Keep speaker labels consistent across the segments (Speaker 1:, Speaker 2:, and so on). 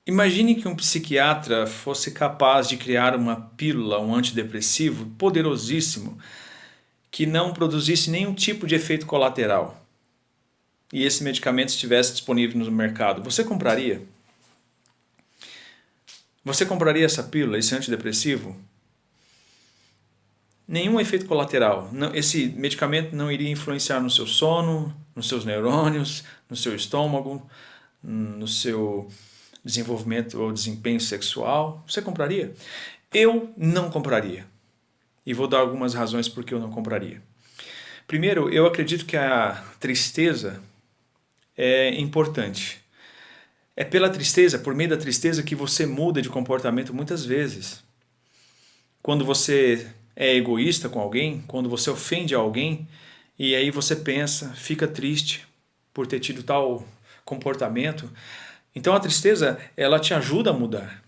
Speaker 1: Imagine que um psiquiatra fosse capaz de criar uma pílula, um antidepressivo poderosíssimo, que não produzisse nenhum tipo de efeito colateral. E esse medicamento estivesse disponível no mercado. Você compraria? Você compraria essa pílula, esse antidepressivo? Nenhum efeito colateral. Esse medicamento não iria influenciar no seu sono, nos seus neurônios, no seu estômago, no seu desenvolvimento ou desempenho sexual. Você compraria? Eu não compraria. E vou dar algumas razões por que eu não compraria. Primeiro, eu acredito que a tristeza é importante. É pela tristeza, por meio da tristeza, que você muda de comportamento muitas vezes. Quando você é egoísta com alguém, quando você ofende alguém, e aí você pensa, fica triste por ter tido tal comportamento. Então a tristeza, ela te ajuda a mudar.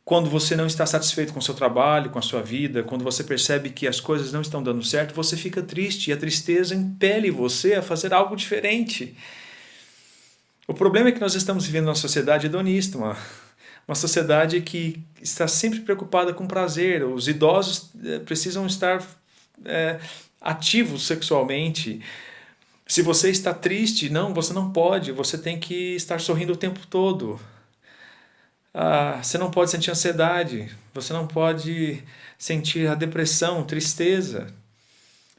Speaker 1: Quando você não está satisfeito com o seu trabalho, com a sua vida, quando você percebe que as coisas não estão dando certo, você fica triste e a tristeza impele você a fazer algo diferente. O problema é que nós estamos vivendo uma sociedade hedonista, uma sociedade que está sempre preocupada com prazer. Os idosos precisam estar ativos sexualmente. Se você está triste, não, você não pode, você tem que estar sorrindo o tempo todo. Você não pode sentir ansiedade, você não pode sentir a depressão, tristeza.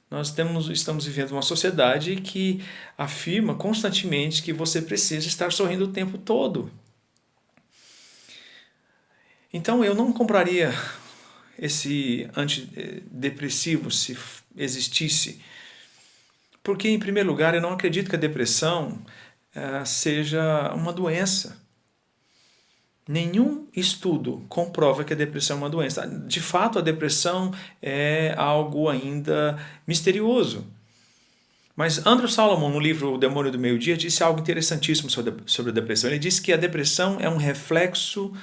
Speaker 1: Nós estamos vivendo uma sociedade que afirma constantemente que você precisa estar sorrindo o tempo todo. Então eu não compraria esse antidepressivo se existisse, porque, em primeiro lugar, eu não acredito que a depressão seja uma doença. Nenhum estudo comprova que a depressão é uma doença. De fato, a depressão é algo ainda misterioso. Mas Andrew Solomon, no livro O Demônio do Meio-Dia, disse algo interessantíssimo sobre a depressão. Ele disse que a depressão é um reflexo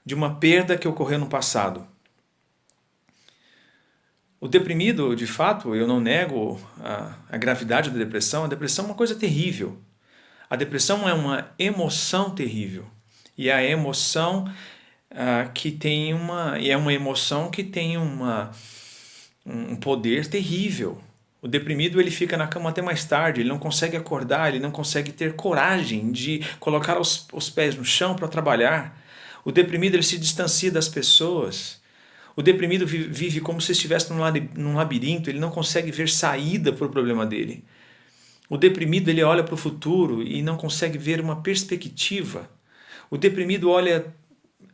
Speaker 1: de uma perda que ocorreu no passado. O deprimido, de fato, eu não nego a gravidade da depressão. A depressão é uma coisa terrível. A depressão é uma emoção terrível. E a emoção que tem uma emoção que tem um poder terrível. O deprimido, ele fica na cama até mais tarde, ele não consegue acordar, ele não consegue ter coragem de colocar os pés no chão para trabalhar. O deprimido, ele se distancia das pessoas. O deprimido vive como se estivesse num labirinto, ele não consegue ver saída para o problema dele. O deprimido, ele olha para o futuro e não consegue ver uma perspectiva. O deprimido olha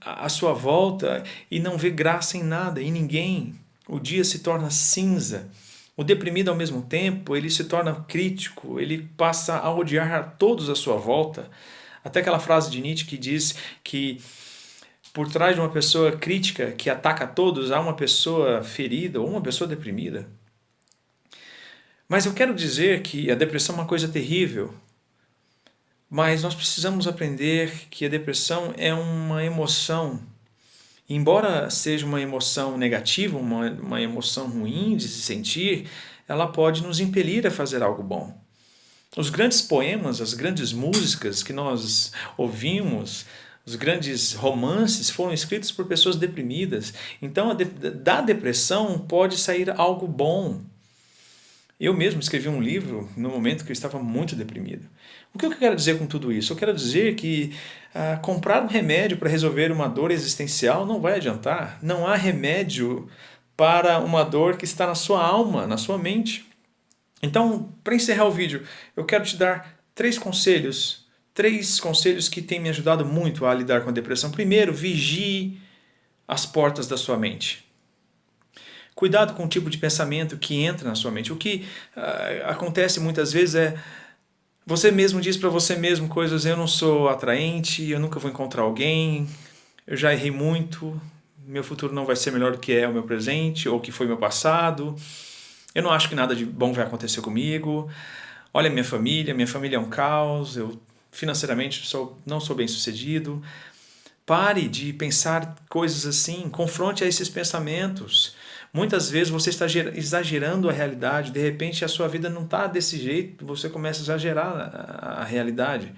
Speaker 1: à sua volta e não vê graça em nada, em ninguém. O dia se torna cinza. O deprimido, ao mesmo tempo, ele se torna crítico, ele passa a odiar a todos à sua volta. Até aquela frase de Nietzsche que diz que por trás de uma pessoa crítica que ataca a todos, há uma pessoa ferida ou uma pessoa deprimida. Mas eu quero dizer que a depressão é uma coisa terrível. Mas nós precisamos aprender que a depressão é uma emoção. Embora seja uma emoção negativa, uma emoção ruim de se sentir, ela pode nos impelir a fazer algo bom. Os grandes poemas, as grandes músicas que nós ouvimos, os grandes romances foram escritos por pessoas deprimidas. Então, da depressão pode sair algo bom. Eu mesmo escrevi um livro no momento que eu estava muito deprimido. O que eu quero dizer com tudo isso? Eu quero dizer que comprar um remédio para resolver uma dor existencial não vai adiantar. Não há remédio para uma dor que está na sua alma, na sua mente. Então, para encerrar o vídeo, eu quero te dar três conselhos que têm me ajudado muito a lidar com a depressão. Primeiro, vigie as portas da sua mente. Cuidado com o tipo de pensamento que entra na sua mente. O que acontece muitas vezes é você mesmo diz para você mesmo coisas: eu não sou atraente, eu nunca vou encontrar alguém, eu já errei muito, meu futuro não vai ser melhor do que é o meu presente ou que foi meu passado, eu não acho que nada de bom vai acontecer comigo, olha minha família é um caos, eu financeiramente não sou bem sucedido. Pare de pensar coisas assim, confronte a esses pensamentos. Muitas vezes você está exagerando a realidade, de repente a sua vida não está desse jeito, você começa a exagerar a realidade.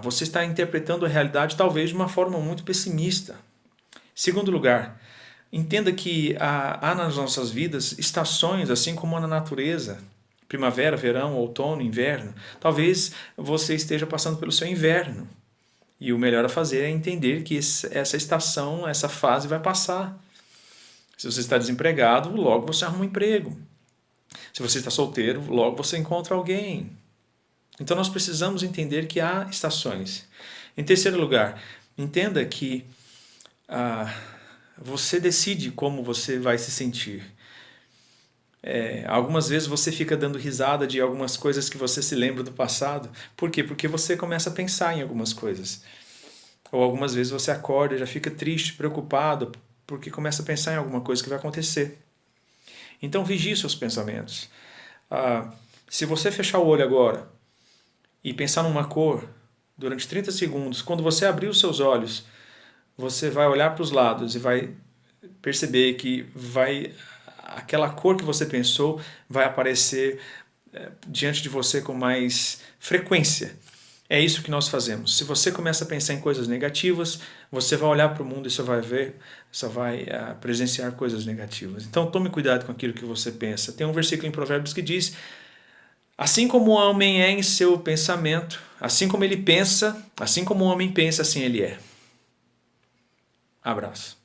Speaker 1: Você está interpretando a realidade talvez de uma forma muito pessimista. Segundo lugar, entenda que há nas nossas vidas estações, assim como na natureza. Primavera, verão, outono, inverno. Talvez você esteja passando pelo seu inverno. E o melhor a fazer é entender que essa estação, essa fase vai passar. Se você está desempregado, logo você arruma um emprego. Se você está solteiro, logo você encontra alguém. Então nós precisamos entender que há estações. Em terceiro lugar, entenda que você decide como você vai se sentir. Algumas vezes você fica dando risada de algumas coisas que você se lembra do passado. Por quê? Porque você começa a pensar em algumas coisas. Ou algumas vezes você acorda e já fica triste, preocupado, porque começa a pensar em alguma coisa que vai acontecer. Então vigie seus pensamentos. Se você fechar o olho agora e pensar numa cor durante 30 segundos, quando você abrir os seus olhos, você vai olhar para os lados e vai perceber que aquela cor que você pensou vai aparecer diante de você com mais frequência. É isso que nós fazemos. Se você começa a pensar em coisas negativas, você vai olhar para o mundo e só vai presenciar coisas negativas. Então tome cuidado com aquilo que você pensa. Tem um versículo em Provérbios que diz: assim como o homem é em seu pensamento, assim como ele pensa, assim como o homem pensa, assim ele é. Abraço.